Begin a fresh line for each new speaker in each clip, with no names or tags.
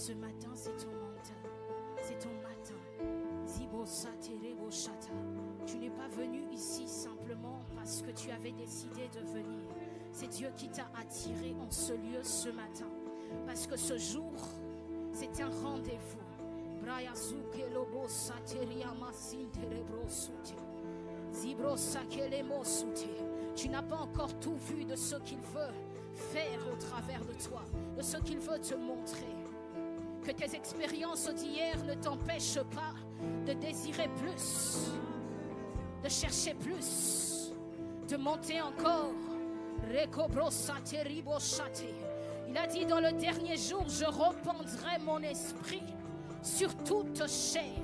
Ce matin, c'est ton matin. C'est ton matin. Tu n'es pas venu ici simplement parce que tu avais décidé de venir. C'est Dieu qui t'a attiré en ce lieu ce matin. Parce que ce jour, c'est un rendez-vous. Tu n'as pas encore tout vu de ce qu'il veut faire au travers de toi, de ce qu'il veut te montrer. Que tes expériences d'hier ne t'empêchent pas de désirer plus, de chercher plus, de monter encore. Il a dit dans le dernier jour, je répandrai mon esprit sur toute chair.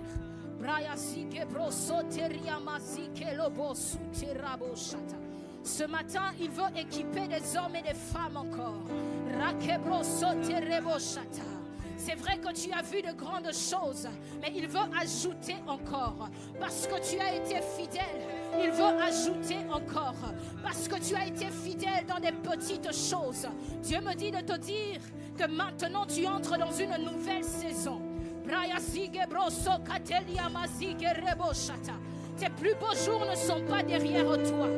Ce matin, il veut équiper des hommes et des femmes encore. C'est vrai que tu as vu de grandes choses, mais il veut ajouter encore. Parce que tu as été fidèle, il veut ajouter encore. Parce que tu as été fidèle dans des petites choses. Dieu me dit de te dire que maintenant tu entres dans une nouvelle saison. Tes plus beaux jours ne sont pas derrière toi.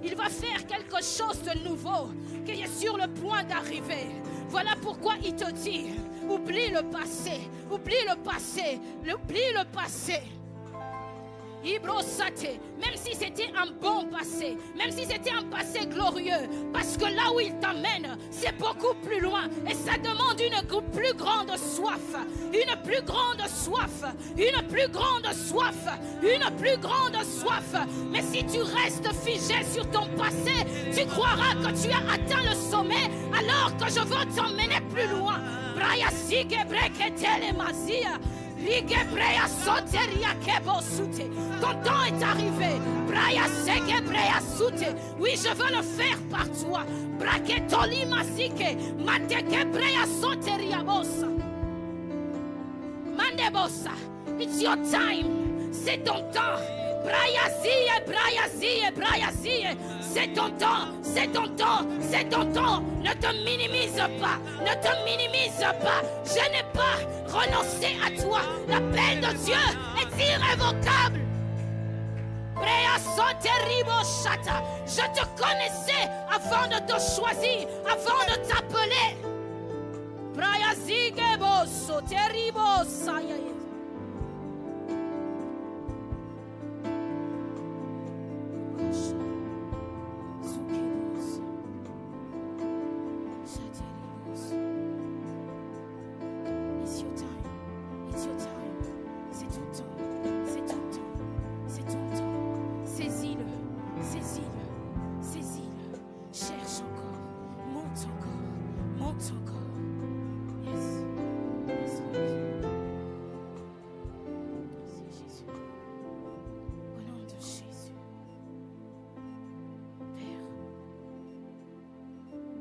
Il va faire quelque chose de nouveau qui est sur le point d'arriver. Voilà pourquoi il te dit, oublie le passé, oublie le passé, oublie le passé. Même si c'était un bon passé, même si c'était un passé glorieux, parce que là où il t'amène, c'est beaucoup plus loin et ça demande une plus grande soif, une plus grande soif, une plus grande soif, une plus grande soif. Mais si tu restes figé sur ton passé, tu croiras que tu as atteint le sommet alors que je veux t'emmener plus loin. Ton temps est arrivé. Oui, je veux le faire par toi. It's your time. C'est ton temps. C'est ton temps, c'est ton temps, c'est ton temps. Ne te minimise pas, ne te minimise pas. Je n'ai pas renoncé à toi. L'appel de Dieu est irrévocable. Je te connaissais avant de te choisir, avant de t'appeler.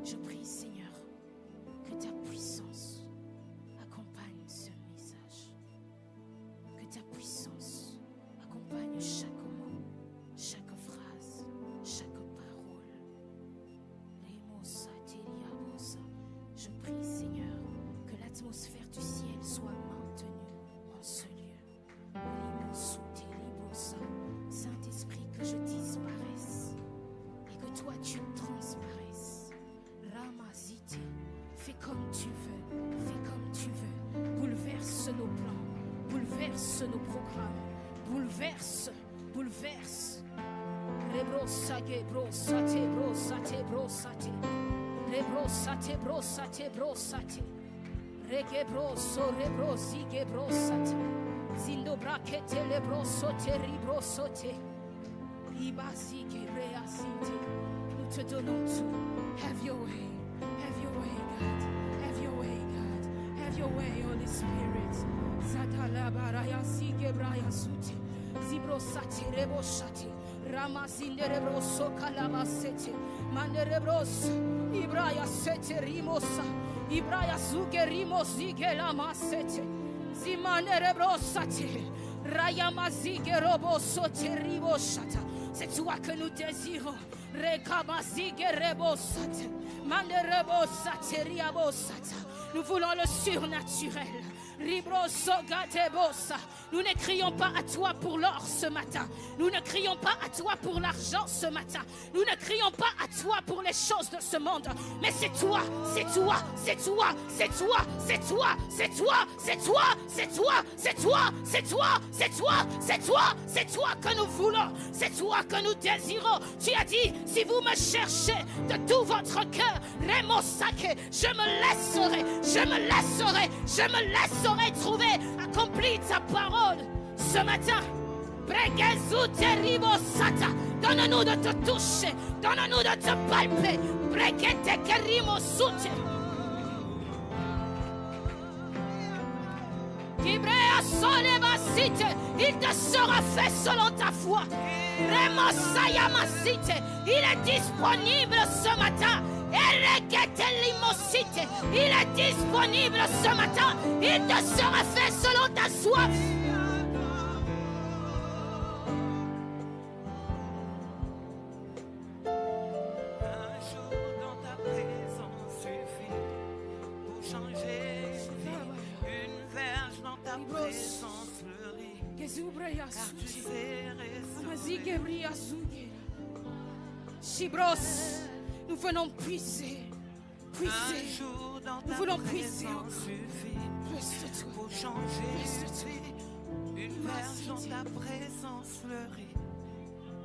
Je prie, Seigneur, que ta puissance accompagne ce message. Que ta puissance accompagne chaque mot, chaque phrase, chaque parole. Je prie, Seigneur, que l'atmosphère du ciel soit maintenue en ce lieu. Saint-Esprit, que je disparaisse et que toi tu transparaisses. Ramazite, fais comme tu veux, fais comme tu veux. Bouleverse nos plans, bouleverse nos programmes, bouleverse. Rebrosage, brosate, brosate. Rebrosate. Regebroso, rebrosige, brosate. Zindo braquete, lebrosote, ribrosote. Ibasige, reasite. Nous te donnons tout. Have your way, God. Have your way, God. Have your way, Holy Spirit. Satalabaraya, sige, braya, sute. Zibrosate, rebosate. Ramazinde, rebroso, calabasete. Mande, rebroso. Ibraya, sete, rimosa. Ibraya, suge, rimosige, lamasete. Zimane, rebrosate. Rayamazige, robosote, riboshata. C'est toi que nous désirons. Nous voulons le surnaturel. Nous ne crions pas à toi pour l'or ce matin. Nous ne crions pas à toi pour l'argent ce matin. Nous ne crions pas à toi pour les choses de ce monde. Mais c'est toi, c'est toi, c'est toi, c'est toi, c'est toi, c'est toi, c'est toi, c'est toi, c'est toi, c'est toi, c'est toi, c'est toi, c'est toi que nous voulons. C'est toi que nous désirons. Tu as dit, si vous me cherchez de tout votre cœur, je me laisserai, je me laisserai, je me laisserai trouver accompli ta parole ce matin. Donne-nous de te toucher, donne-nous de te palper. Il te sera fait selon ta foi. Il est disponible ce matin. Il est disponible ce matin. Il te sera fait selon ta soif.
Un jour dans ta présence suffit pour changer une verge dans ta présence fleurit. Car tu sais restaurer.
Nous venons puiser, puiser. Nous voulons puiser encore. Plus de toi.
Pour changer une verge dans ta présence fleurit.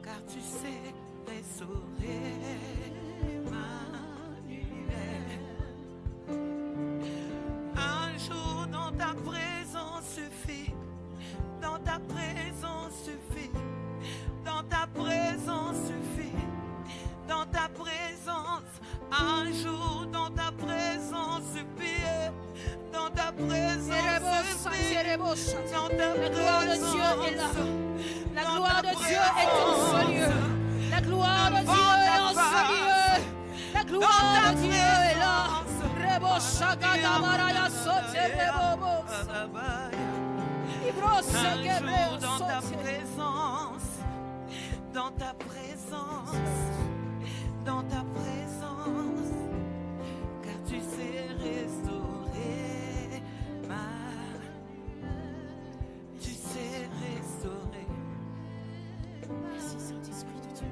Car tu sais restaurer Emmanuel. Un jour dans ta présence suffit. Dans ta présence suffit. Dans ta présence suffit. Dans ta présence, un jour dans ta présence suffit. Dans ta présence suffit. Dans ta
La gloire de Dieu est là. La gloire de Dieu est en ce lieu. La gloire de Dieu est en ce lieu. La gloire de Dieu est là.
Un jour dans ta présence, dans ta présence, dans ta présence, car tu sais restaurer tu sais restaurer.
Merci Saint-Esprit de Dieu.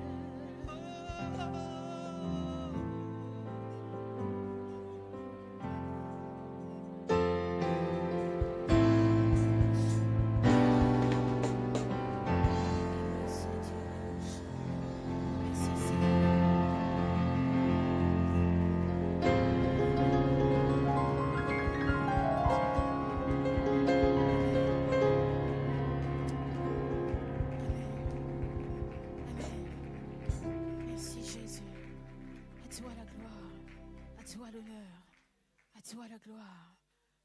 La gloire,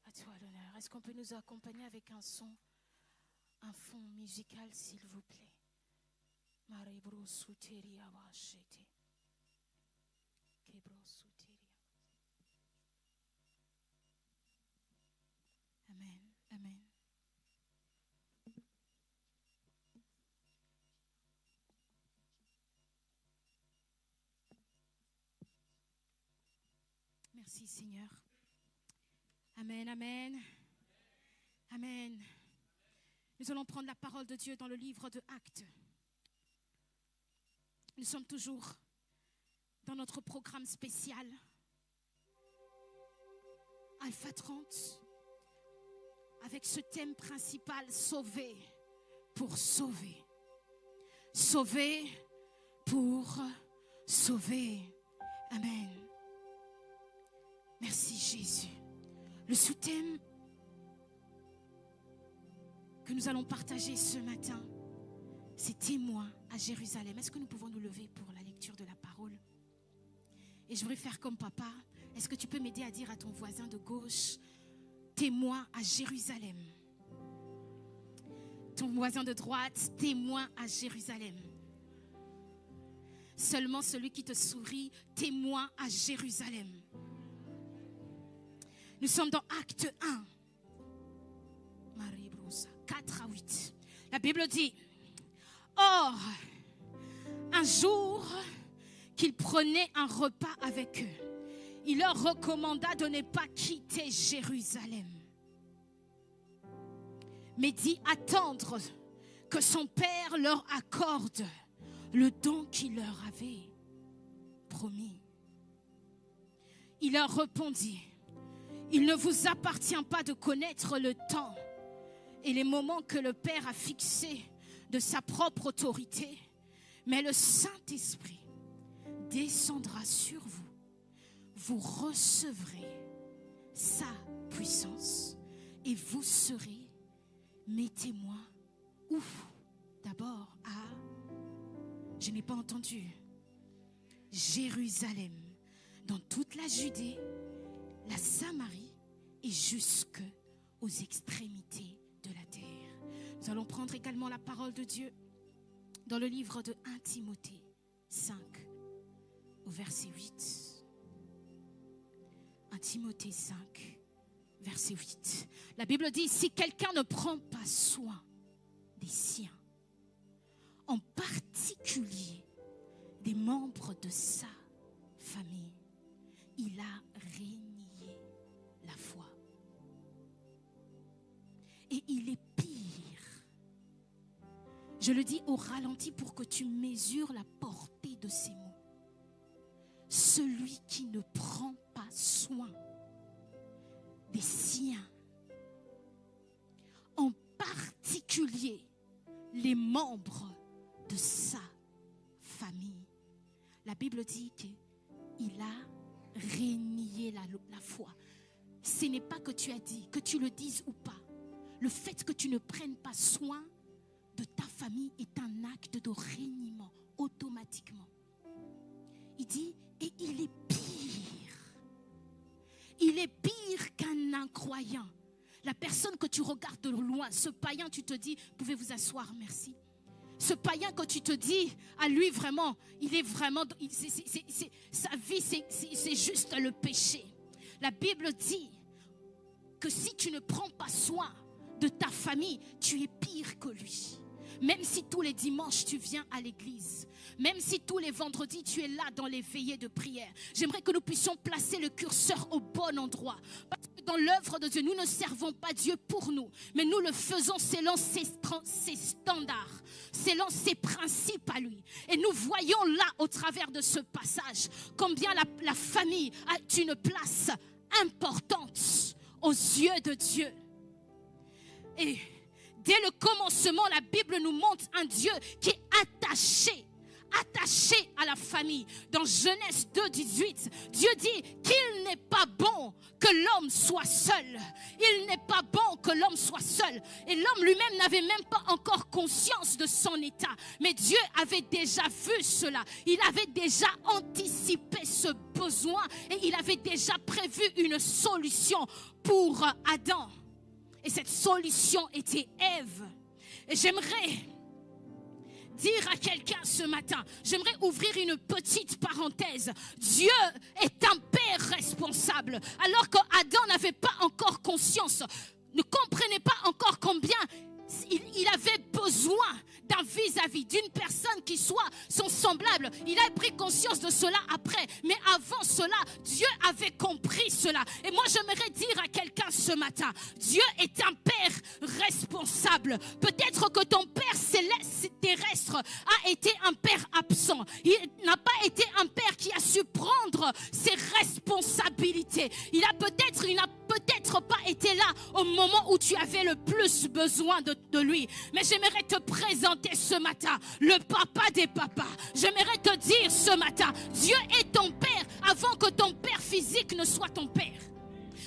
à toi l'honneur. Est-ce qu'on peut nous accompagner avec un son, un fond musical, s'il vous plaît? Amen, amen. Merci Seigneur. Amen, amen. Amen. Nous allons prendre la parole de Dieu dans le livre de Actes. Nous sommes toujours dans notre programme spécial Alpha 30 avec ce thème principal, sauver pour sauver. Sauver pour sauver. Amen. Merci Jésus. Le sous-thème que nous allons partager ce matin, c'est témoin à Jérusalem. Est-ce que nous pouvons nous lever pour la lecture de la parole? Et je voudrais faire comme papa. Est-ce que tu peux m'aider à dire à ton voisin de gauche, témoin à Jérusalem? Ton voisin de droite, témoin à Jérusalem. Seulement celui qui te sourit, témoin à Jérusalem. Nous sommes dans Acte 1, 4 à 8. La Bible dit, or, un jour, qu'il prenait un repas avec eux, il leur recommanda de ne pas quitter Jérusalem, mais d'y attendre que son Père leur accorde le don qu'il leur avait promis. Il leur répondit, il ne vous appartient pas de connaître le temps et les moments que le Père a fixés de sa propre autorité, mais le Saint-Esprit descendra sur vous. Vous recevrez sa puissance et vous serez mes témoins. Où? D'abord je n'ai pas entendu, Jérusalem, dans toute la Judée, la Samarie et jusque aux extrémités de la terre. Nous allons prendre également la parole de Dieu dans le livre de 1 Timothée 5, au verset 8. 1 Timothée 5, verset 8. La Bible dit, si quelqu'un ne prend pas soin des siens, en particulier des membres de sa famille, il a renié la foi. Et il est pire. Je le dis au ralenti pour que tu mesures la portée de ces mots. Celui qui ne prend pas soin des siens, en particulier les membres de sa famille. La Bible dit qu'il a renié la foi. Ce n'est pas que tu as dit, que tu le dises ou pas. Le fait que tu ne prennes pas soin de ta famille est un acte de reniement automatiquement. Il dit, et il est pire. Il est pire qu'un incroyant. La personne que tu regardes de loin, ce païen, tu te dis, pouvez vous asseoir, merci. Ce païen que tu te dis, à lui vraiment, il est vraiment, sa vie c'est juste le péché. La Bible dit que si tu ne prends pas soin de ta famille, tu es pire que lui. Même si tous les dimanches tu viens à l'église, même si tous les vendredis tu es là dans les veillées de prière, j'aimerais que nous puissions placer le curseur au bon endroit. Parce que dans l'œuvre de Dieu, nous ne servons pas Dieu pour nous, mais nous le faisons selon ses standards, selon ses principes à lui. Et nous voyons là, au travers de ce passage, combien la famille a une place importante aux yeux de Dieu. Et dès le commencement, la Bible nous montre un Dieu qui est attaché à la famille. Dans Genèse 2, 18, Dieu dit qu'il n'est pas bon que l'homme soit seul. Il n'est pas bon que l'homme soit seul. Et l'homme lui-même n'avait même pas encore conscience de son état. Mais Dieu avait déjà vu cela. Il avait déjà anticipé ce besoin et il avait déjà prévu une solution pour Adam. Et cette solution était Ève. Et j'aimerais dire à quelqu'un ce matin, j'aimerais ouvrir une petite parenthèse. Dieu est un père responsable. Alors qu'Adam n'avait pas encore conscience, ne comprenait pas encore combien il avait besoin d'un vis-à-vis, d'une personne qui soit son semblable. Il a pris conscience de cela après. Mais avant cela, Dieu avait compris cela. Et moi, j'aimerais dire à quelqu'un ce matin, Dieu est un père responsable. Peut-être que ton père céleste terrestre a été un père absent. Il n'a pas été un père qui a su prendre ses responsabilités. Il n'a peut-être pas été là au moment où tu avais le plus besoin de lui. Mais j'aimerais te présenter ce matin le papa des papas. J'aimerais te dire ce matin, Dieu est ton père avant que ton père physique ne soit ton père.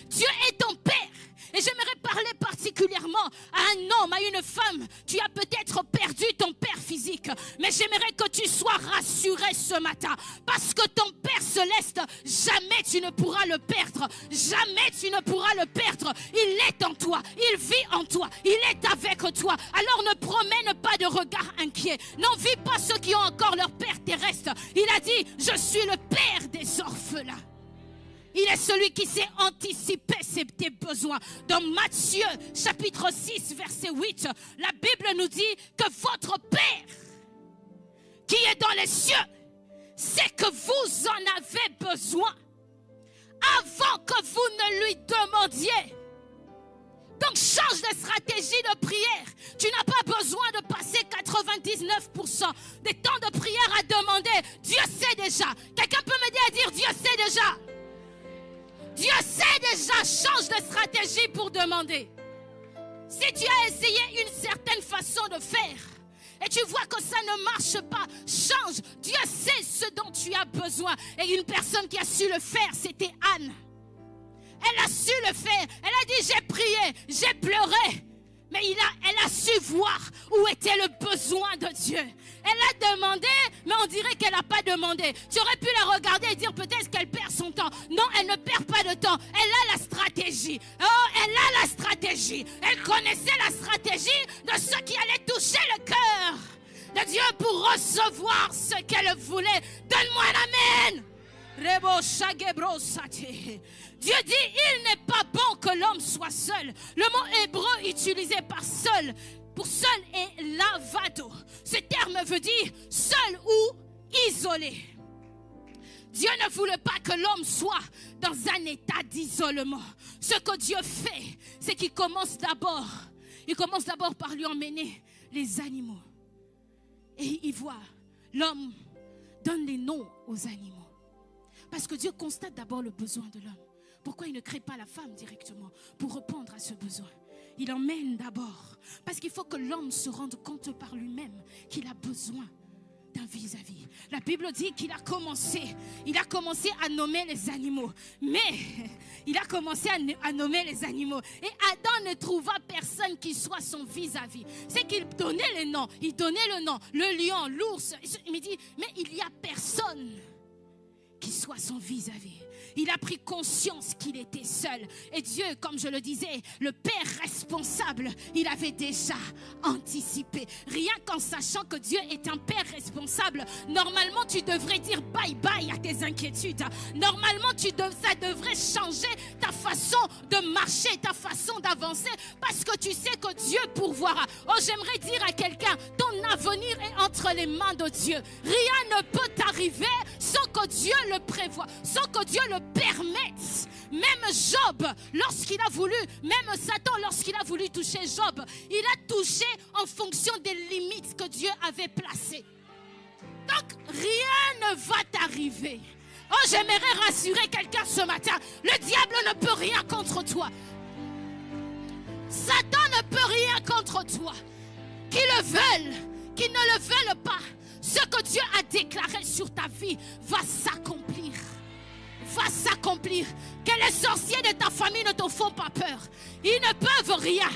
Dieu est ton père. Et j'aimerais parler particulièrement à un homme, à une femme. Tu as peut-être perdu ton père physique, mais j'aimerais que tu sois rassuré ce matin. Parce que ton Père céleste, jamais tu ne pourras le perdre. Jamais tu ne pourras le perdre. Il est en toi, il vit en toi, il est avec toi. Alors ne promène pas de regard inquiet. N'envie pas ceux qui ont encore leur père terrestre. Il a dit, je suis le père des orphelins. Il est celui qui sait anticiper tes besoins. Dans Matthieu, chapitre 6, verset 8, la Bible nous dit que votre Père, qui est dans les cieux, c'est que vous en avez besoin avant que vous ne lui demandiez. Donc change de stratégie de prière. Tu n'as pas besoin de passer 99% des temps de prière à demander. Dieu sait déjà. Quelqu'un peut m'aider à dire Dieu sait déjà. Dieu sait déjà. Change de stratégie pour demander. Si tu as essayé une certaine façon de faire et tu vois que ça ne marche pas, change. Dieu sait ce dont tu as besoin. Et une personne qui a su le faire, c'était Anne. Elle a su le faire. Elle a dit, j'ai prié, j'ai pleuré. Mais elle a su voir où était le besoin de Dieu. Elle a demandé, mais on dirait qu'elle n'a pas demandé. Tu aurais pu la regarder et dire peut-être qu'elle perd son temps. Non, elle ne perd pas de temps. Elle a la stratégie. Oh, elle a la stratégie. Elle connaissait la stratégie de ce qui allait toucher le cœur de Dieu pour recevoir ce qu'elle voulait. Donne-moi un amen. Dieu dit, il n'est pas bon que l'homme soit seul. Le mot hébreu utilisé par seul, pour seul est lavado. Ce terme veut dire seul ou isolé. Dieu ne voulait pas que l'homme soit dans un état d'isolement. Ce que Dieu fait, c'est qu'il commence d'abord par lui emmener les animaux. Et il voit, l'homme donne les noms aux animaux. Parce que Dieu constate d'abord le besoin de l'homme. Pourquoi il ne crée pas la femme directement pour répondre à ce besoin? Il emmène d'abord. Parce qu'il faut que l'homme se rende compte par lui-même qu'il a besoin d'un vis-à-vis. La Bible dit qu'il a commencé à nommer les animaux. Mais il a commencé à nommer les animaux. Et Adam ne trouva personne qui soit son vis-à-vis. C'est qu'il donnait les noms. Il donnait le nom. Le lion, l'ours. Il me dit, mais il n'y a personne qui soit son vis-à-vis. Il a pris conscience qu'il était seul. Et Dieu, comme je le disais, le Père responsable, il avait déjà anticipé. Rien qu'en sachant que Dieu est un Père responsable, normalement tu devrais dire bye-bye à tes inquiétudes. Normalement ça devrait changer ta façon de marcher, ta façon d'avancer, parce que tu sais que Dieu pourvoira. Oh, j'aimerais dire à quelqu'un, ton avenir est entre les mains de Dieu. Rien ne peut t'arriver sans que Dieu le prévoie, sans que Dieu le permette. Même Job, lorsqu'il a voulu, même Satan, lorsqu'il a voulu toucher Job, il a touché en fonction des limites que Dieu avait placées. Donc, rien ne va t'arriver. Oh, j'aimerais rassurer quelqu'un ce matin. Le diable ne peut rien contre toi. Satan ne peut rien contre toi. Qu'ils le veulent, qu'ils ne le veulent pas, ce que Dieu a déclaré sur ta vie va s'accomplir. Va s'accomplir. Que les sorciers de ta famille ne te font pas peur. Ils ne peuvent rien.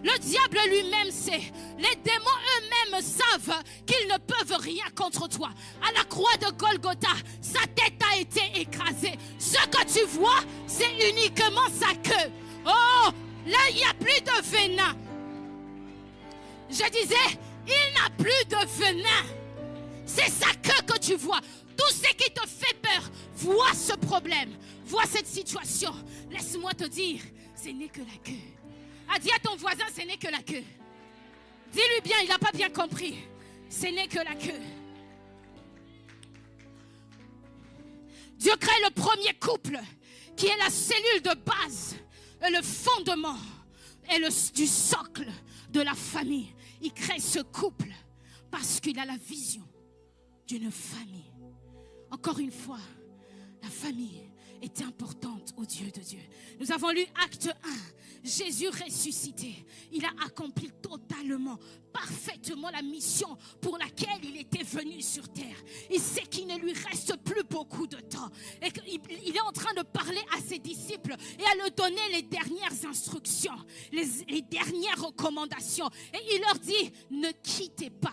Le diable lui-même sait. Les démons eux-mêmes savent qu'ils ne peuvent rien contre toi. À la croix de Golgotha, sa tête a été écrasée. Ce que tu vois, c'est uniquement sa queue. Oh, là, il n'y a plus de venin. Je disais, il n'a plus de venin. C'est sa queue que tu vois. Tout ce qui te fait peur, vois ce problème, vois cette situation. Laisse-moi te dire, ce n'est que la queue. Dis à ton voisin, ce n'est que la queue. Dis-lui bien, il n'a pas bien compris. Ce n'est que la queue. Dieu crée le premier couple, qui est la cellule de base, et le fondement, et du socle de la famille. Il crée ce couple parce qu'il a la vision d'une famille. Encore une fois, la famille est importante aux yeux de Dieu. Nous avons lu Acte 1. Jésus ressuscité. Il a accompli totalement, parfaitement la mission pour laquelle il était venu sur terre. Il sait qu'il ne lui reste plus beaucoup de temps. Et qu'il est en train de parler à ses disciples et à leur donner les dernières instructions, les dernières recommandations. Et il leur dit, ne quittez pas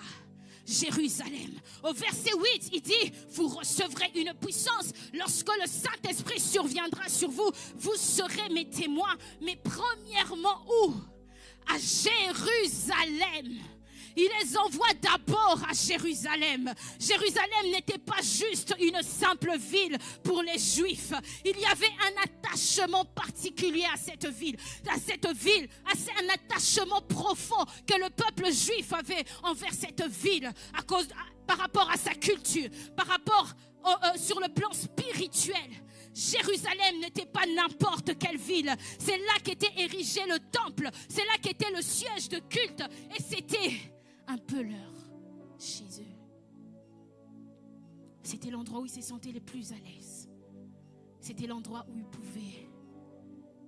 Jérusalem. Au verset 8, il dit, vous recevrez une puissance lorsque le Saint-Esprit surviendra sur vous. Vous serez mes témoins. Mais premièrement, où? À Jérusalem. Il les envoie d'abord à Jérusalem. Jérusalem n'était pas juste une simple ville pour les Juifs. Il y avait un attachement particulier à cette ville, un attachement profond que le peuple juif avait envers cette ville. par rapport à sa culture, par rapport sur le plan spirituel. Jérusalem n'était pas n'importe quelle ville. C'est là qu'était érigé le temple. C'est là qu'était le siège de culte. Et c'était un peu leur chez eux. C'était l'endroit où ils se sentaient les plus à l'aise. C'était l'endroit où ils pouvaient,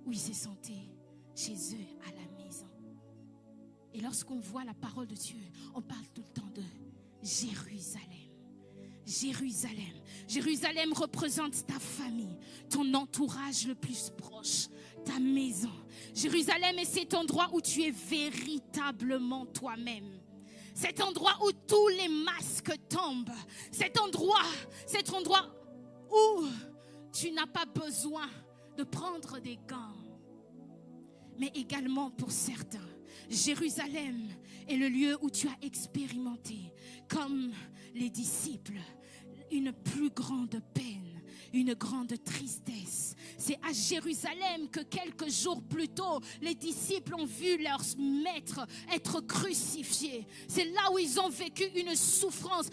où ils se sentaient chez eux à la maison. Et lorsqu'on voit la parole de Dieu, on parle tout le temps de Jérusalem. Jérusalem. Jérusalem représente ta famille, ton entourage le plus proche, ta maison. Jérusalem est cet endroit où tu es véritablement toi-même. Cet endroit où tous les masques tombent. Cet endroit où tu n'as pas besoin de prendre des gants. Mais également pour certains, Jérusalem est le lieu où tu as expérimenté, comme les disciples, une plus grande peine, une grande tristesse. C'est à Jérusalem que quelques jours plus tôt, les disciples ont vu leur maître être crucifié. C'est là où ils ont vécu une souffrance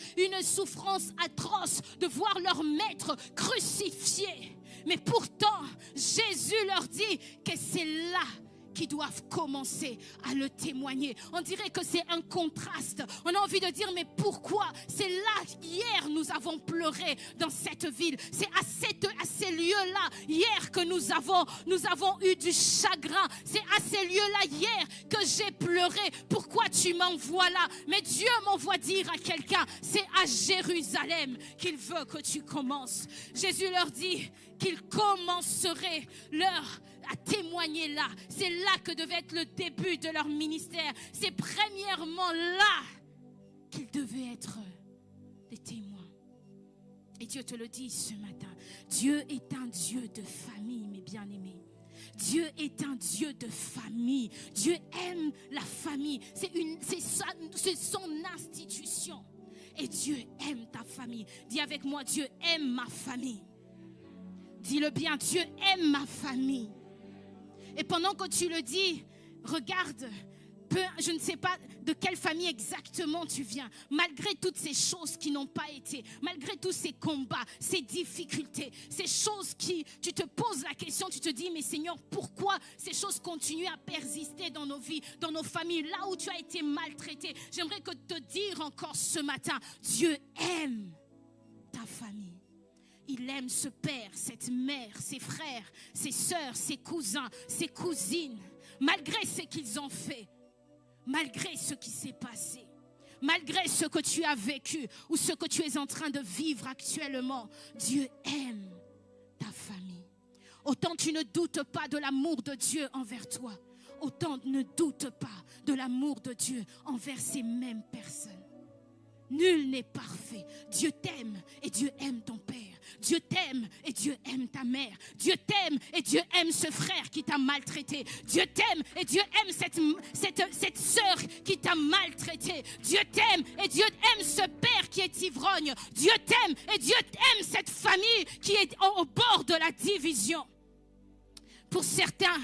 atroce de voir leur maître crucifié. Mais pourtant, Jésus leur dit que c'est là qui doivent commencer à le témoigner. On dirait que c'est un contraste. On a envie de dire, mais pourquoi? C'est là, hier, nous avons pleuré dans cette ville. C'est à ces lieux-là, hier, que nous avons eu du chagrin. C'est à ces lieux-là, hier, que j'ai pleuré. Pourquoi tu m'envoies là? Mais Dieu m'envoie dire à quelqu'un, c'est à Jérusalem qu'il veut que tu commences. Jésus leur dit qu'ils commenceraient à témoigner là. C'est là que devait être le début de leur ministère. C'est premièrement là qu'ils devaient être des témoins. Et Dieu te le dit ce matin. Dieu est un Dieu de famille, mes bien-aimés. Dieu est un Dieu de famille. Dieu aime la famille. C'est son institution. Et Dieu aime ta famille. Dis avec moi, Dieu aime ma famille. Dis-le bien, Dieu aime ma famille. Et pendant que tu le dis, regarde, je ne sais pas de quelle famille exactement tu viens, malgré toutes ces choses qui n'ont pas été, malgré tous ces combats, ces difficultés, ces choses qui, tu te poses la question, tu te dis, mais Seigneur, pourquoi ces choses continuent à persister dans nos vies, dans nos familles, là où tu as été maltraité? J'aimerais te dire encore ce matin, Dieu aime ta famille. Il aime ce père, cette mère, ses frères, ses sœurs, ses cousins, ses cousines. Malgré ce qu'ils ont fait, malgré ce qui s'est passé, malgré ce que tu as vécu ou ce que tu es en train de vivre actuellement, Dieu aime ta famille. Autant tu ne doutes pas de l'amour de Dieu envers toi, autant ne doute pas de l'amour de Dieu envers ces mêmes personnes. Nul n'est parfait. Dieu t'aime et Dieu aime ton père. Dieu t'aime et Dieu aime ta mère. Dieu t'aime et Dieu aime ce frère qui t'a maltraité. Dieu t'aime et Dieu aime cette sœur qui t'a maltraité. Dieu t'aime et Dieu aime ce père qui est ivrogne. Dieu t'aime et Dieu aime cette famille qui est au bord de la division. Pour certains,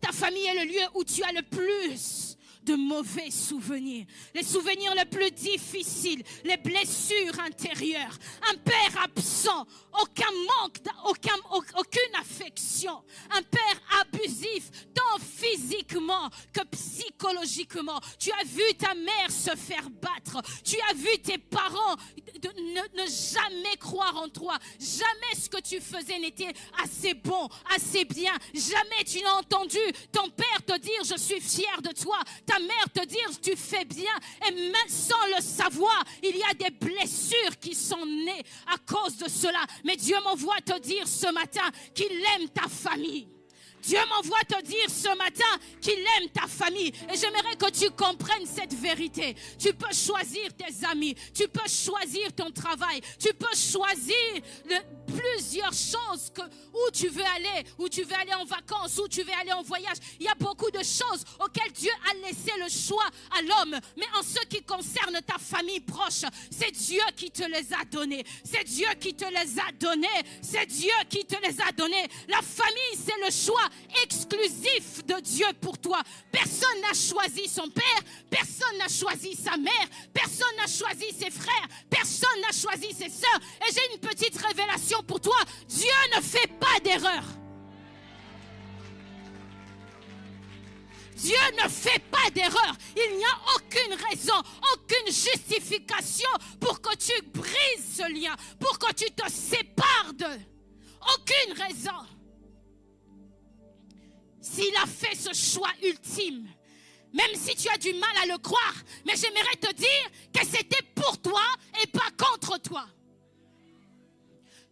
ta famille est le lieu où tu as le plus de mauvais souvenirs, les souvenirs les plus difficiles, les blessures intérieures, un père absent, aucun manque, aucune affection, un père abusif, tant physiquement que psychologiquement. Tu as vu ta mère se faire battre, tu as vu tes parents ne jamais croire en toi, jamais ce que tu faisais n'était assez bon, assez bien, jamais tu n'as entendu ton père te dire je suis fier de toi, ta mère te dire tu fais bien, et même sans le savoir, il y a des blessures qui sont nées à cause de cela. Mais Dieu m'envoie te dire ce matin qu'il aime ta famille. Dieu m'envoie te dire ce matin qu'il aime ta famille. Et j'aimerais que tu comprennes cette vérité. Tu peux choisir tes amis, tu peux choisir ton travail, tu peux choisir plusieurs choses où tu veux aller en vacances, où tu veux aller en voyage. Il y a beaucoup de choses auxquelles Dieu a laissé le choix à l'homme. Mais en ce qui concerne ta famille proche, c'est Dieu qui te les a donnés. C'est Dieu qui te les a donnés. C'est Dieu qui te les a donnés. La famille, c'est le choix exclusif de Dieu pour toi. Personne n'a choisi son père, personne n'a choisi sa mère, personne n'a choisi ses frères, personne n'a choisi ses sœurs. Et j'ai une petite révélation pour toi. Dieu ne fait pas d'erreur. Dieu ne fait pas d'erreur. Il n'y a aucune raison, aucune justification pour que tu brises ce lien, pour que tu te sépares d'eux. Aucune raison. S'il a fait ce choix ultime, même si tu as du mal à le croire, mais j'aimerais te dire que c'était pour toi et pas contre toi.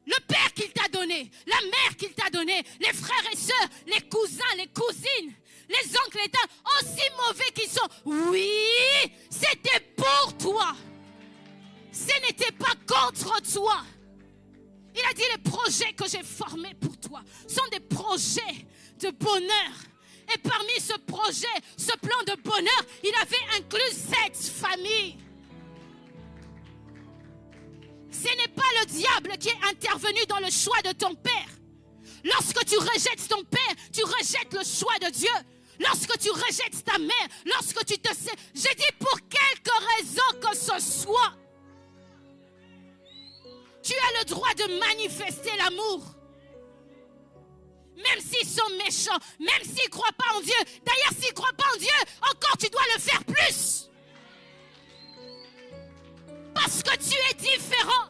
Le père qu'il t'a donné, la mère qu'il t'a donné, les frères et sœurs, les cousins, les cousines, les oncles et tantes, aussi mauvais qu'ils sont, oui, c'était pour toi. Ce n'était pas contre toi. Il a dit les projets que j'ai formés pour toi sont des projets de bonheur. Et parmi ce projet, ce plan de bonheur, il avait inclus cette famille. Ce n'est pas le diable qui est intervenu dans le choix de ton père. Lorsque tu rejettes ton père, tu rejettes le choix de Dieu. Lorsque tu rejettes ta mère, lorsque tu te sais, j'ai dit pour quelque raison que ce soit, tu as le droit de manifester l'amour. Même s'ils sont méchants, même s'ils ne croient pas en Dieu. D'ailleurs, s'ils ne croient pas en Dieu, encore tu dois le faire plus. Parce que tu es différent.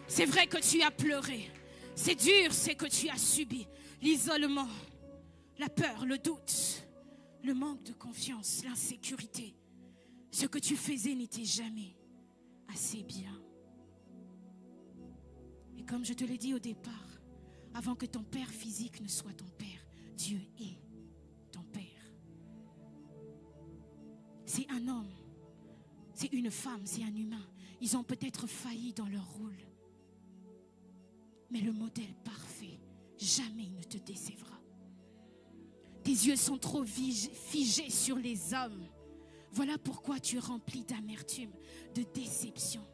C'est vrai que tu as pleuré. C'est dur, c'est que tu as subi l'isolement, la peur, le doute, le manque de confiance, l'insécurité. Ce que tu faisais n'était jamais assez bien. Et comme je te l'ai dit au départ, avant que ton père physique ne soit ton père, Dieu est ton père. C'est un homme, c'est une femme, c'est un humain. Ils ont peut-être failli dans leur rôle. Mais le modèle parfait, jamais il ne te décevra. Tes yeux sont trop figés sur les hommes. Voilà pourquoi tu es rempli d'amertume, de déception.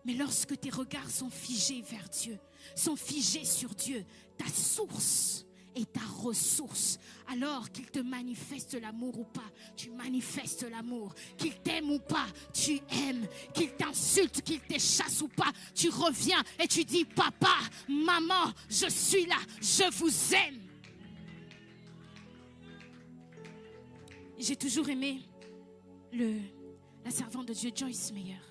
Mais lorsque tes regards sont figés vers Dieu, sont figés sur Dieu, ta source et ta ressource, alors qu'il te manifeste l'amour ou pas, tu manifestes l'amour. Qu'il t'aime ou pas, tu aimes. Qu'il t'insulte, qu'il te chasse ou pas, tu reviens et tu dis papa, maman, je suis là, je vous aime. J'ai toujours aimé la servante de Dieu, Joyce Meyer.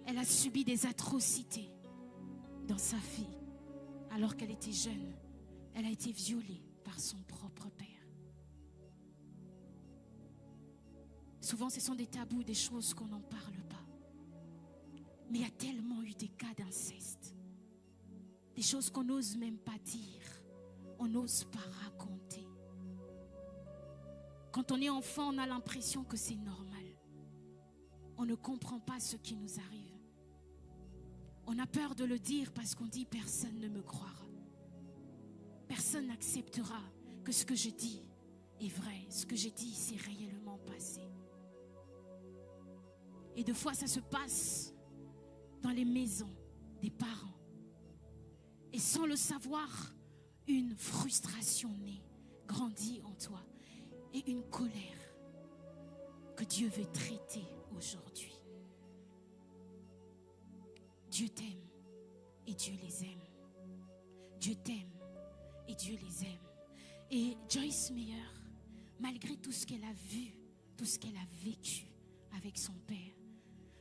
Elle a subi des atrocités dans sa vie. Alors qu'elle était jeune, elle a été violée par son propre père. Souvent, ce sont des tabous, des choses qu'on n'en parle pas. Mais il y a tellement eu des cas d'inceste. Des choses qu'on n'ose même pas dire. On n'ose pas raconter. Quand on est enfant, on a l'impression que c'est normal. On ne comprend pas ce qui nous arrive. On a peur de le dire parce qu'on dit personne ne me croira. Personne n'acceptera que ce que je dis est vrai. Ce que je dis, c'est réellement passé. Et des fois, ça se passe dans les maisons des parents. Et sans le savoir, une frustration naît, grandit en toi. Et une colère que Dieu veut traiter aujourd'hui. Dieu t'aime et Dieu les aime. Dieu t'aime et Dieu les aime. Et Joyce Meyer, malgré tout ce qu'elle a vu, tout ce qu'elle a vécu avec son père,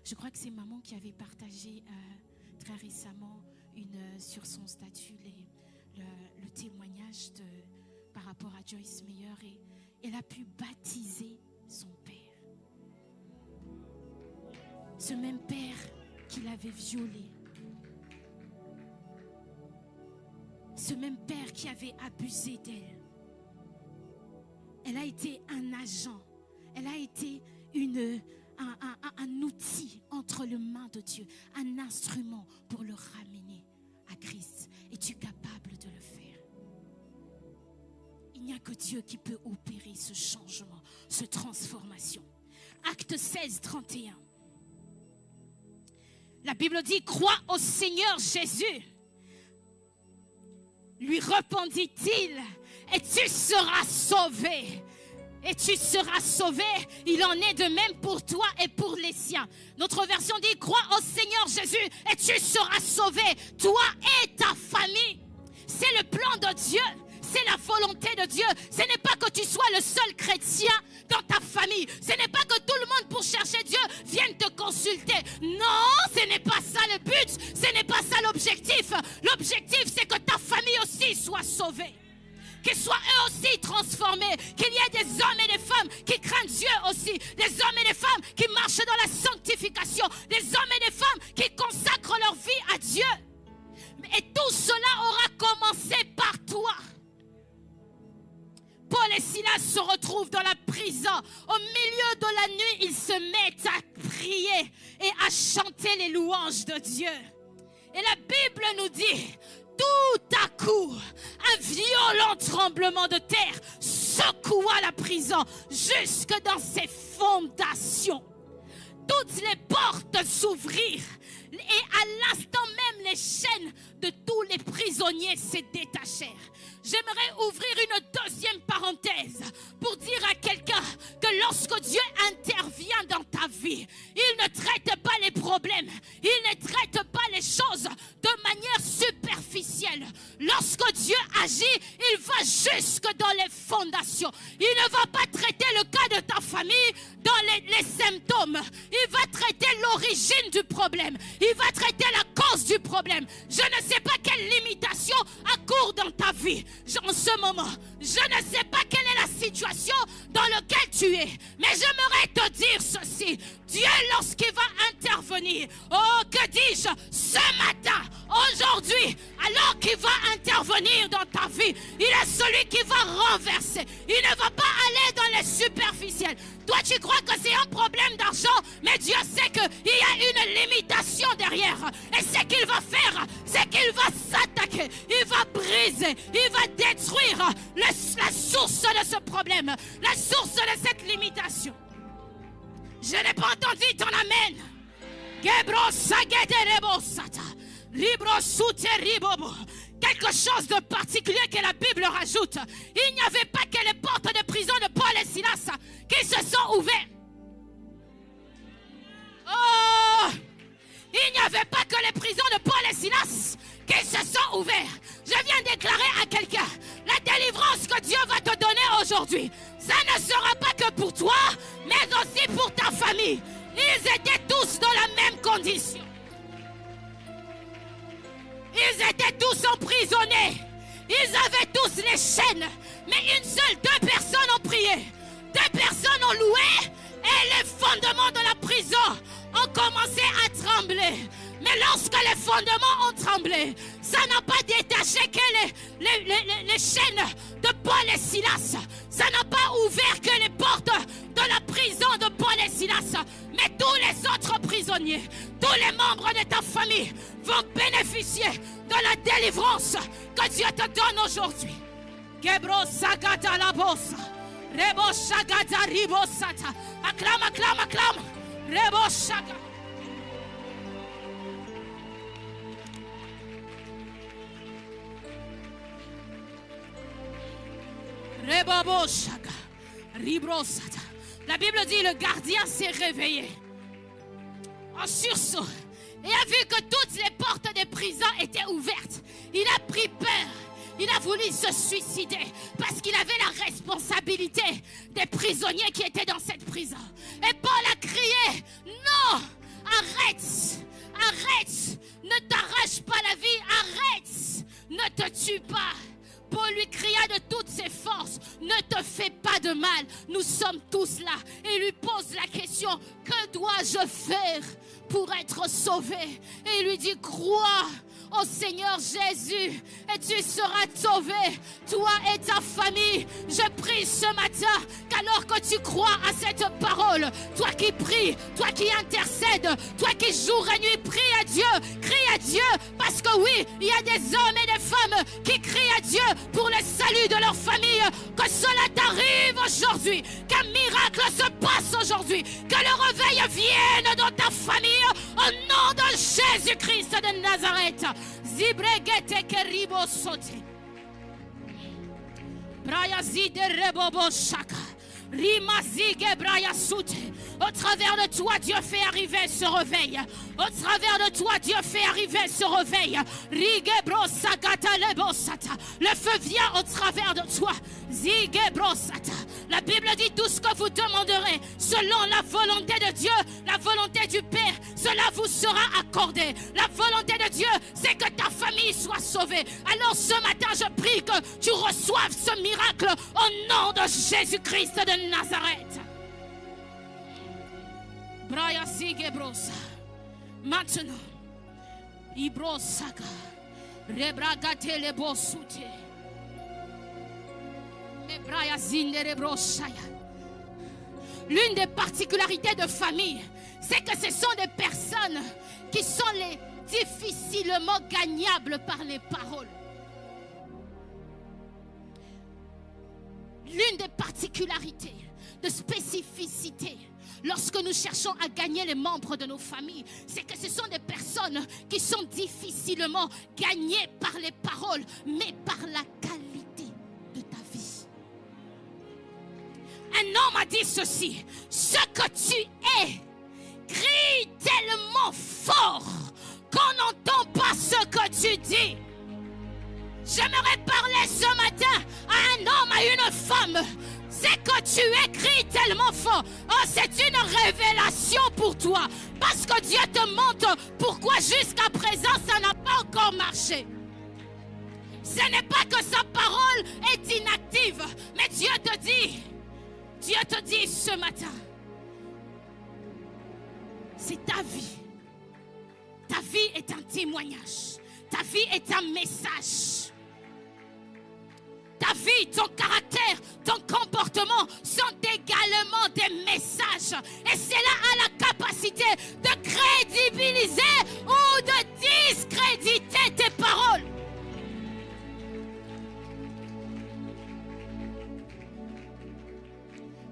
je crois que c'est maman qui avait partagé très récemment sur son statut le témoignage par rapport à Joyce Meyer, et elle a pu baptiser son père. Ce même père qui l'avait violée. ce même père qui avait abusé d'elle. Elle a été un agent. Elle a été un outil entre les mains de Dieu, un instrument pour le ramener à Christ. Es-tu capable de le faire? Il n'y a que Dieu qui peut opérer ce changement, cette transformation. Acte 16, 31. La Bible dit, crois au Seigneur Jésus. Lui répondit-il, et tu seras sauvé. Et tu seras sauvé. Il en est de même pour toi et pour les siens. Notre version dit, crois au Seigneur Jésus et tu seras sauvé, toi et ta famille. C'est le plan de Dieu. C'est la volonté de Dieu. Ce n'est pas que tu sois le seul chrétien dans ta famille. Ce n'est pas que tout le monde pour chercher Dieu vienne te consulter. Non, ce n'est pas ça le but. Ce n'est pas ça l'objectif. L'objectif, c'est que ta famille aussi soit sauvée. Qu'ils soient eux aussi transformés. Qu'il y ait des hommes et des femmes qui craignent Dieu aussi. Des hommes et des femmes qui marchent dans la sanctification. Des hommes et des femmes qui consacrent leur vie à Dieu. Et tout cela aura commencé par toi. Paul et Silas se retrouvent dans la prison. Au milieu de la nuit, ils se mettent à prier et à chanter les louanges de Dieu. Et la Bible nous dit, tout à coup, un violent tremblement de terre secoua la prison jusque dans ses fondations. Toutes les portes s'ouvrirent et à l'instant même, les chaînes de tous les prisonniers se détachèrent. J'aimerais ouvrir une deuxième parenthèse pour dire à quelqu'un que lorsque Dieu intervient dans ta vie, il ne traite pas les problèmes, il ne traite pas les choses de manière superficielle. Lorsque Dieu agit, il va jusque dans les fondations. Il ne va pas traiter le cas de ta famille dans les symptômes. Il va traiter l'origine du problème. Il va traiter la cause du problème. Je ne sais pas quelle limitation accourt dans ta vie en ce moment. Je ne sais pas quelle est la situation dans laquelle tu es. Mais j'aimerais te dire ceci. Dieu, lorsqu'il va intervenir, oh, que dis-je, ce matin, aujourd'hui, alors qu'il va intervenir dans ta vie, il est celui qui va renverser. Il ne va pas aller dans les superficiels. Toi, tu crois que c'est un problème d'argent, mais Dieu sait qu'il y a une limitation derrière. Et ce qu'il va faire, c'est qu'il va s'attaquer, il va briser, il va détruire la source de ce problème, la source de cette limitation. Je n'ai pas entendu ton amen. Quelque chose de particulier que la Bible rajoute. Il n'y avait pas que les portes de prison de Paul et Silas qui se sont ouvertes. Oh! Il n'y avait pas que les prisons de Paul et Silas qui se sont ouvertes. Je viens déclarer à quelqu'un la délivrance que Dieu va te donner aujourd'hui. Ça ne sera pas que pour toi, mais aussi pour ta famille. Ils étaient tous dans la même condition. Ils étaient tous emprisonnés. Ils avaient tous les chaînes. Mais deux personnes ont prié. 2 personnes ont loué. Et les fondements de la prison ont commencé à trembler. Mais lorsque les fondements ont tremblé, ça n'a pas détaché que les chaînes de Paul et Silas. Ça n'a pas ouvert que les portes de la prison de Paul et Silas. Mais tous les autres prisonniers, tous les membres de ta famille vont bénéficier de la délivrance que Dieu te donne aujourd'hui. Gebro sagata la bossa. Rebo sagata ribosata. Acclame, acclame, acclame. Rebo sagata. La Bible dit le gardien s'est réveillé en sursaut et a vu que toutes les portes des prisons étaient ouvertes. Il a pris peur. Il a voulu se suicider parce qu'il avait la responsabilité des prisonniers qui étaient dans cette prison. Et Paul a crié, non, arrête, arrête, ne t'arrache pas la vie, arrête, ne te tue pas. Paul lui cria de toutes ses forces, ne te fais pas de mal, nous sommes tous là. Et il lui pose la question, que dois-je faire pour être sauvé? Et il lui dit, crois au Seigneur Jésus et tu seras sauvé, toi et ta famille. Je prie ce matin qu'alors que tu crois à cette parole, toi qui pries, toi qui intercèdes, toi qui jour et nuit prie à Dieu, crie à Dieu, parce que oui, il y a des hommes et des femmes qui crient à Dieu pour le salut de leur famille. Que cela t'arrive aujourd'hui, qu'un miracle se passe aujourd'hui, que le réveil vienne dans ta famille au nom de Jésus-Christ de Nazareth. Zibregete keribo sote. Braya zide rebobo shaka. Rimazige braya soute. Au travers de toi, Dieu fait arriver ce réveil. Au travers de toi, Dieu fait arriver ce réveil. Le feu vient au travers de toi. La Bible dit tout ce que vous demanderez selon la volonté de Dieu, la volonté du Père, cela vous sera accordé. La volonté de Dieu, c'est que ta famille soit sauvée. Alors ce matin, je prie que tu reçoives ce miracle au nom de Jésus-Christ de Nazareth. Braya sige brosa. Maintenant, Ibrosaka, Rebragate le bosute, Mebraya zinde rebrosaya. L'une des particularités de famille, c'est que ce sont des personnes qui sont les difficilement gagnables par les paroles. L'une des particularités de spécificité lorsque nous cherchons à gagner les membres de nos familles, c'est que ce sont des personnes qui sont difficilement gagnées par les paroles, mais par la qualité de ta vie. Un homme a dit ceci: ce que tu es crie tellement fort qu'on n'entend pas ce que tu dis. J'aimerais parler ce matin à un homme, à une femme. C'est que tu écris tellement fort. Oh, c'est une révélation pour toi. Parce que Dieu te montre pourquoi jusqu'à présent ça n'a pas encore marché. Ce n'est pas que sa parole est inactive. Mais Dieu te dit ce matin, c'est ta vie. Ta vie est un témoignage. Ta vie est un message. Ta vie, ton caractère, ton comportement sont également des messages. Et cela a la capacité de crédibiliser ou de discréditer tes paroles.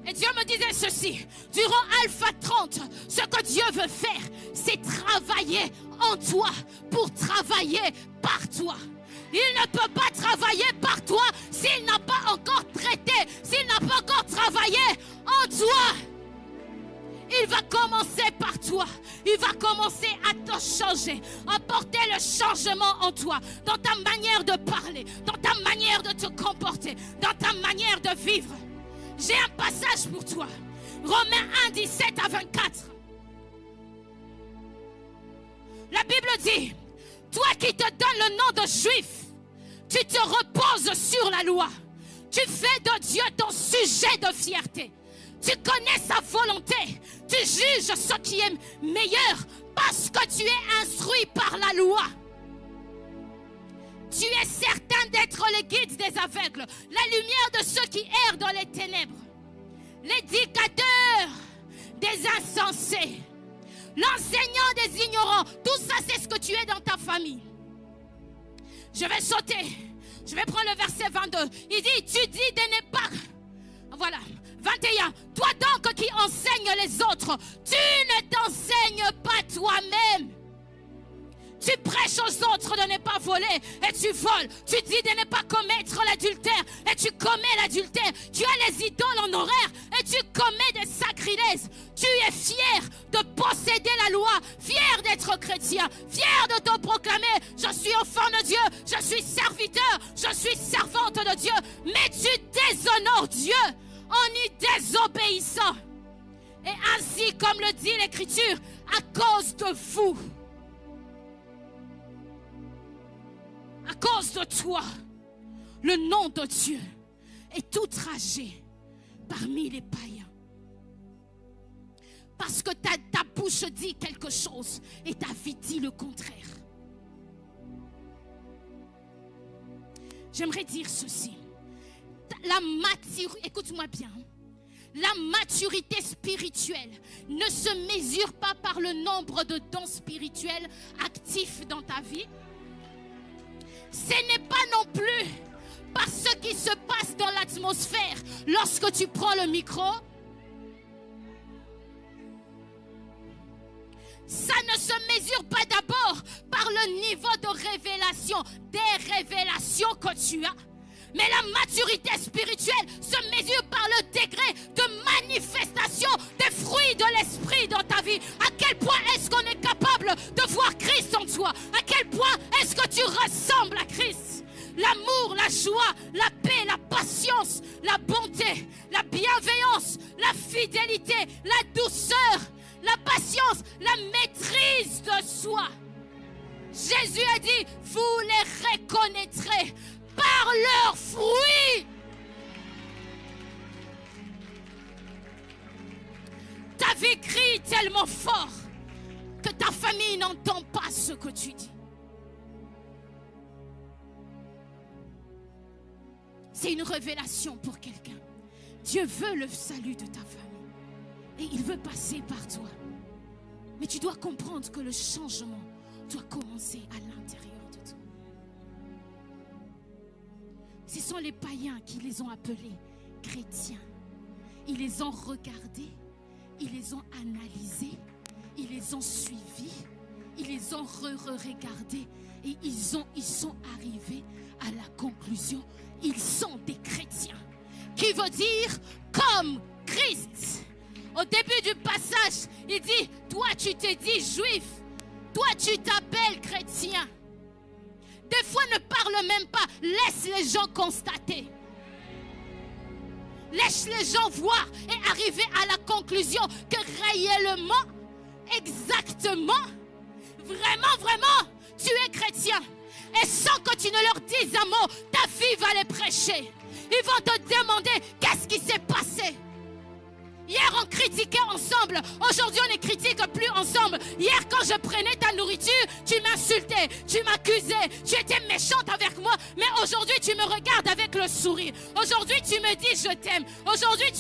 Et Dieu me disait ceci: durant Alpha 30, ce que Dieu veut faire, c'est travailler en toi pour travailler par toi. Il ne peut pas travailler par toi s'il n'a pas encore traité, s'il n'a pas encore travaillé en toi. Il va commencer par toi. Il va commencer à te changer, à porter le changement en toi, dans ta manière de parler, dans ta manière de te comporter, dans ta manière de vivre. J'ai un passage pour toi. Romains 1, 17 à 24. La Bible dit: toi qui te donnes le nom de juif, tu te reposes sur la loi. Tu fais de Dieu ton sujet de fierté. Tu connais sa volonté. Tu juges ce qui est meilleur parce que tu es instruit par la loi. Tu es certain d'être le guide des aveugles, la lumière de ceux qui errent dans les ténèbres, l'éducateur des insensés, l'enseignant des ignorants. Tout ça, c'est ce que tu es dans ta famille. Je vais sauter. Je vais prendre le verset 22. Il dit: tu dis de ne pas... Voilà. 21. Toi donc qui enseignes les autres, tu ne t'enseignes pas toi-même. Tu prêches aux autres de ne pas voler et tu voles. Tu dis de ne pas commettre l'adultère et tu commets l'adultère. Tu as les idoles en horaire et tu commets des sacrilèges. Tu es fier de posséder la loi, fier d'être chrétien, fier de te proclamer: je suis enfant de Dieu, je suis serviteur, je suis servante de Dieu. Mais tu déshonores Dieu en y désobéissant. Et ainsi, comme le dit l'Écriture, à cause de vous, à cause de toi, le nom de Dieu est outragé parmi les païens. Parce que ta bouche dit quelque chose et ta vie dit le contraire. J'aimerais dire ceci. Écoute-moi bien. La maturité spirituelle ne se mesure pas par le nombre de dons spirituels actifs dans ta vie. Ce n'est pas non plus par ce qui se passe dans l'atmosphère lorsque tu prends le micro. Ça ne se mesure pas d'abord par le niveau de révélation, des révélations que tu as. Mais la maturité spirituelle se mesure par le degré de manifestation des fruits de l'esprit dans ta vie. À quel point est-ce qu'on est capable de voir Christ en toi? À quel point est-ce que tu ressembles à Christ? L'amour, la joie, la paix, la patience, la bonté, la bienveillance, la fidélité, la douceur, la patience, la maîtrise de soi. Jésus a dit, vous les reconnaîtrez par leurs fruits. Ta vie crie tellement fort que ta famille n'entend pas ce que tu dis. C'est une révélation pour quelqu'un. Dieu veut le salut de ta famille et il veut passer par toi. Mais tu dois comprendre que le changement doit commencer à l'intérieur de toi. Ce sont les païens qui les ont appelés chrétiens. Ils les ont regardés, ils les ont analysés, ils les ont suivis, ils les ont regardés et ils sont arrivés à la conclusion, ils sont des chrétiens. Qui veut dire comme Christ. Au début du passage, il dit, toi tu te dis juif, toi tu t'appelles chrétien. Des fois ne parle même pas, laisse les gens constater. Laisse les gens voir et arriver à la conclusion que réellement, exactement, vraiment, tu es chrétien. Et sans que tu ne leur dises un mot, ta vie va les prêcher. Ils vont te demander qu'est-ce qui s'est passé. Hier, on critiquait ensemble. Aujourd'hui, on ne critique plus ensemble. Hier, quand je prenais ta nourriture, tu m'insultais, tu m'accusais, tu étais méchante avec moi. Mais aujourd'hui, tu me regardes avec le sourire. Aujourd'hui, tu me dis je t'aime. Aujourd'hui, tu